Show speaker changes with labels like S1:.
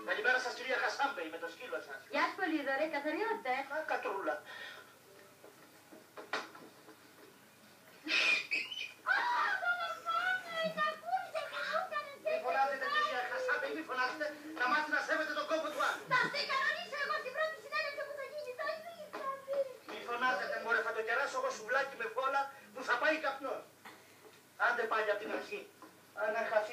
S1: Καλημέρα σας κυρία Χασάμπε, με το σκύλο σας.
S2: Γεια σου Πολύδωρε, καθαριότητα.
S1: Α, κατρούλα. Μη φωνάζετε κυρία Χασάμπε, μη φωνάζετε, να μάθει να σέβεται τον κόπο του άλλου.
S2: Θα σε κανονίσω εγώ στην πρώτη συνέντευξη που θα γίνει, θα δεις.
S1: Μη φωνάζετε μωρέ, θα το κεράσω εγώ σουβλάκι με φόλα που θα πάει καπνός. Άντε πάλι από την αρχή. Αναχαθώ.